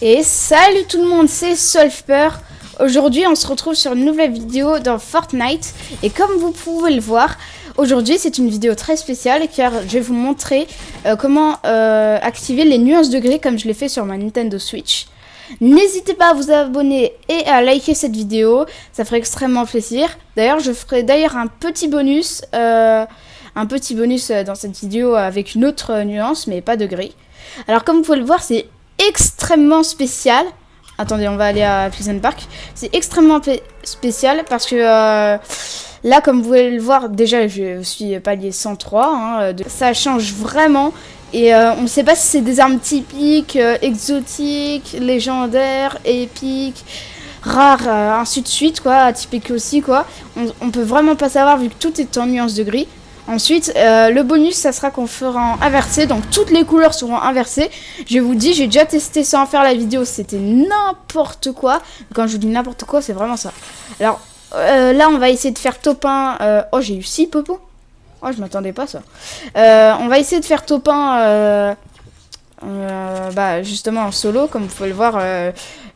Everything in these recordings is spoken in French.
Et salut tout le monde, c'est Solfer. Aujourd'hui on se retrouve sur une nouvelle vidéo dans Fortnite. Et comme vous pouvez le voir, aujourd'hui c'est une vidéo très spéciale car je vais vous montrer comment activer les nuances de gris comme je l'ai fait sur ma Nintendo Switch. N'hésitez pas à vous abonner et à liker cette vidéo, ça ferait extrêmement plaisir. D'ailleurs je ferai un petit bonus dans cette vidéo avec une autre nuance mais pas de gris. Alors comme vous pouvez le voir, c'est extrêmement spécial. Attendez, on va aller à Pleasant Park. C'est extrêmement spécial parce que là, comme vous pouvez le voir, déjà je suis palier 103. Ça change vraiment. Et on ne sait pas si c'est des armes typiques, exotiques, légendaires, épiques, rares, ainsi de suite, quoi, atypiques aussi, quoi. On peut vraiment pas savoir vu que tout est en nuance de gris. Ensuite, le bonus, ça sera qu'on fera en inversé, donc toutes les couleurs seront inversées. Je vous dis, j'ai déjà testé sans en faire la vidéo, c'était n'importe quoi. Quand je vous dis n'importe quoi, c'est vraiment ça. Alors, là, on va essayer de faire top 1. Oh, j'ai eu 6 popos. Oh, je m'attendais pas à ça. On va essayer de faire top 1, justement en solo, comme vous pouvez le voir.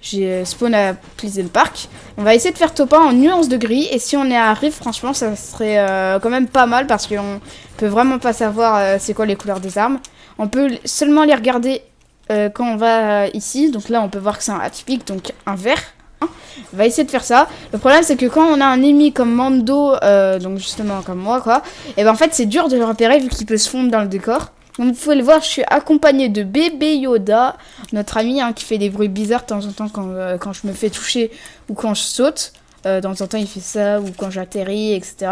J'ai spawn à Pleasant Park. On va essayer de faire top 1 en nuance de gris. Et si on est à Rift, franchement, ça serait quand même pas mal. Parce qu'on peut vraiment pas savoir c'est quoi les couleurs des armes. On peut seulement les regarder quand on va ici. Donc là, on peut voir que c'est un atypique, donc un vert. On va essayer de faire ça. Le problème, c'est que quand on a un ennemi comme Mando, donc justement comme moi, quoi, et ben en fait, c'est dur de le repérer vu qu'il peut se fondre dans le décor. Comme vous pouvez le voir, je suis accompagné de bébé Yoda, notre ami qui fait des bruits bizarres de temps en temps quand je me fais toucher ou quand je saute. De temps en temps, il fait ça, ou quand j'atterris, etc.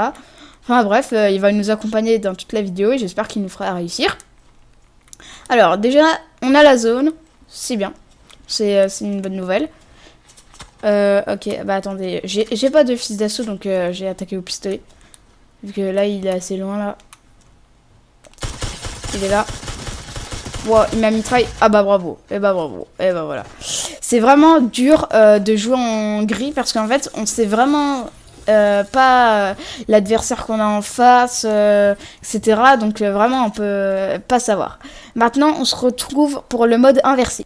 Enfin bref, il va nous accompagner dans toute la vidéo et j'espère qu'il nous fera réussir. Alors déjà, on a la zone, c'est bien, c'est une bonne nouvelle. Ok, bah attendez, j'ai pas de fils d'assaut donc j'ai attaqué au pistolet. Vu que là, il est assez loin là. Il est là. Wow, il m'a mitraille. Ah bah bravo. Et bah bravo. Et bah voilà. C'est vraiment dur de jouer en gris parce qu'en fait, on sait vraiment pas l'adversaire qu'on a en face, etc. Donc vraiment, on peut pas savoir. Maintenant, on se retrouve pour le mode inversé.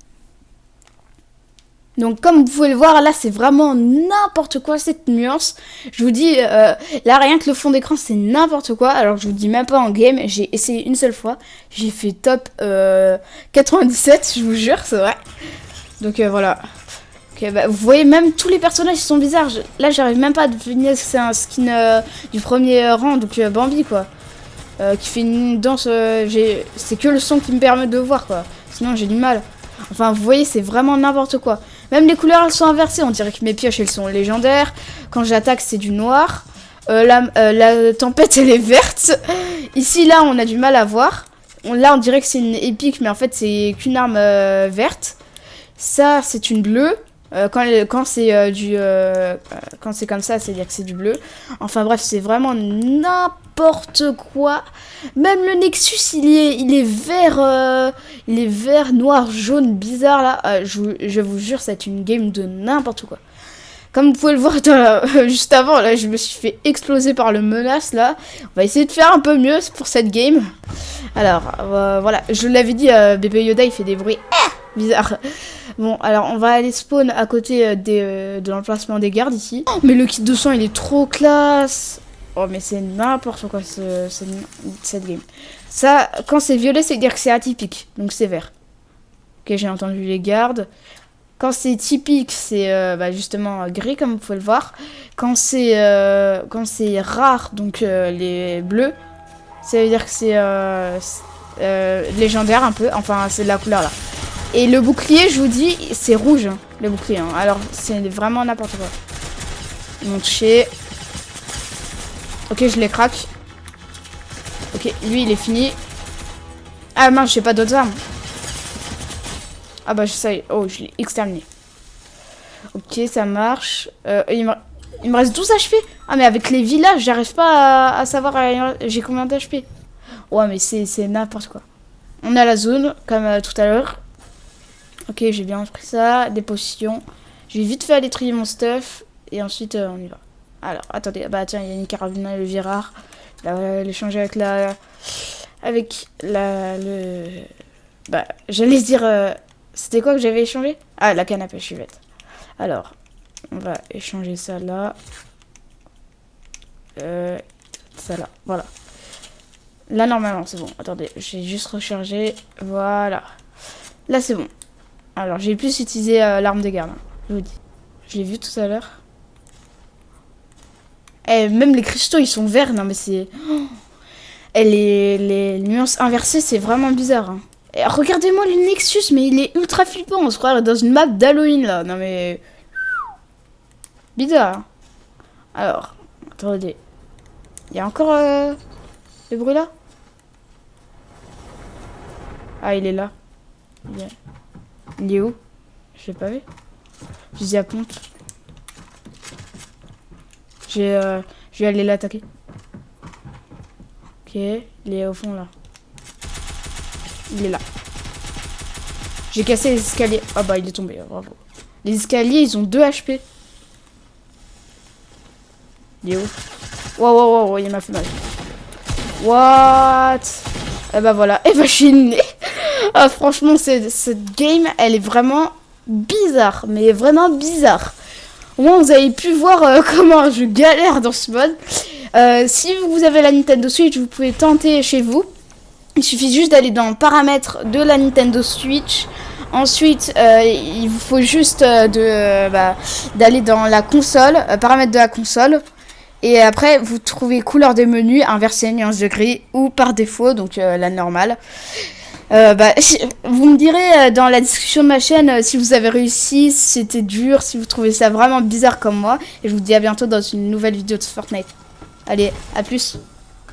Donc comme vous pouvez le voir, là c'est vraiment n'importe quoi cette nuance. Je vous dis, là rien que le fond d'écran c'est n'importe quoi. Alors je vous dis même pas en game, j'ai essayé une seule fois. J'ai fait top 97, je vous jure, c'est vrai. Donc voilà. Okay, bah, vous voyez même tous les personnages qui sont bizarres. Là j'arrive même pas à deviner que c'est un skin du premier rang, donc Bambi quoi. Qui fait une danse, c'est que le son qui me permet de voir quoi. Sinon j'ai du mal. Enfin vous voyez c'est vraiment n'importe quoi. Même les couleurs elles sont inversées, on dirait que mes pioches elles sont légendaires. Quand j'attaque c'est du noir. La tempête elle est verte. Ici là on a du mal à voir. Là on dirait que c'est une épique mais en fait c'est qu'une arme verte. Ça c'est une bleue. Quand c'est quand c'est comme ça, c'est-à-dire que c'est du bleu. Enfin bref, c'est vraiment n'importe quoi. Même le Nexus, il est vert, noir, jaune, bizarre là. Je vous jure, c'est une game de n'importe quoi. Comme vous pouvez le voir juste avant, là, je me suis fait exploser par le menace là. On va essayer de faire un peu mieux pour cette game. Alors voilà, je l'avais dit, bébé Yoda, il fait des bruits bizarres. Bon, alors on va aller spawn à côté de l'emplacement des gardes ici. Oh, mais le kit de soin il est trop classe. Oh mais c'est n'importe quoi cette game. Ça, quand c'est violet, c'est dire que c'est atypique, donc c'est vert. Ok, j'ai entendu les gardes. Quand c'est typique, c'est justement gris comme vous pouvez le voir. Quand c'est rare, donc les bleus, ça veut dire que c'est légendaire un peu. Enfin, c'est de la couleur là. Et le bouclier, je vous dis, c'est rouge, hein, le bouclier. Hein. Alors, c'est vraiment n'importe quoi. Ils m'ont touché. Ok, je les craque. Ok, lui, il est fini. Ah mince, j'ai pas d'autres armes. Ah bah, ça y est. Oh, je l'ai exterminé. Ok, ça marche. Il me reste 12 HP. Ah, mais avec les villages, j'arrive pas à savoir j'ai combien d'HP. Ouais, mais c'est n'importe quoi. On a la zone, comme tout à l'heure. Ok, j'ai bien pris ça, des potions. Je vais vite fait aller trier mon stuff. Et ensuite, on y va. Alors, attendez. Bah, tiens, il y a une carabine, le virard. Là, l'échanger avec j'allais dire C'était quoi que j'avais échangé? Ah, la canne à pêche, je suis bête. Alors, on va échanger ça là. Ça là, voilà. Là, normalement, c'est bon. Attendez, j'ai juste rechargé. Voilà. Là, c'est bon. Alors, j'ai plus utilisé l'arme de garde, hein, je vous dis. Je l'ai vu tout à l'heure. Eh, même les cristaux, ils sont verts. Non, mais c'est... Et les nuances inversées, c'est vraiment bizarre. Hein. Et regardez-moi le Nexus, mais il est ultra flippant. On se croirait dans une map d'Halloween, là. Non, mais... Bizarre. Hein. Alors, attendez. Il y a encore le bruit là? Ah, il est là. Il est où? Je l'ai pas vu. Fusil à pompe. Je vais aller l'attaquer. Ok, il est au fond là. Il est là. J'ai cassé les escaliers. Ah bah il est tombé, bravo. Les escaliers, ils ont 2 HP. Il est où? Wow, il m'a fait mal. What? Et bah voilà, et bah je suis née. Ah, franchement, cette game, elle est vraiment bizarre. Mais vraiment bizarre. Au moins, vous avez pu voir comment je galère dans ce mode. Si vous avez la Nintendo Switch, vous pouvez tenter chez vous. Il suffit juste d'aller dans paramètres de la Nintendo Switch. Ensuite, il vous faut juste d'aller dans la console, paramètres de la console. Et après, vous trouvez couleur des menus, inversée, nuance de gris ou par défaut, donc la normale. Vous me direz dans la description de ma chaîne si vous avez réussi, si c'était dur, si vous trouvez ça vraiment bizarre comme moi. Et je vous dis à bientôt dans une nouvelle vidéo de Fortnite. Allez, à plus.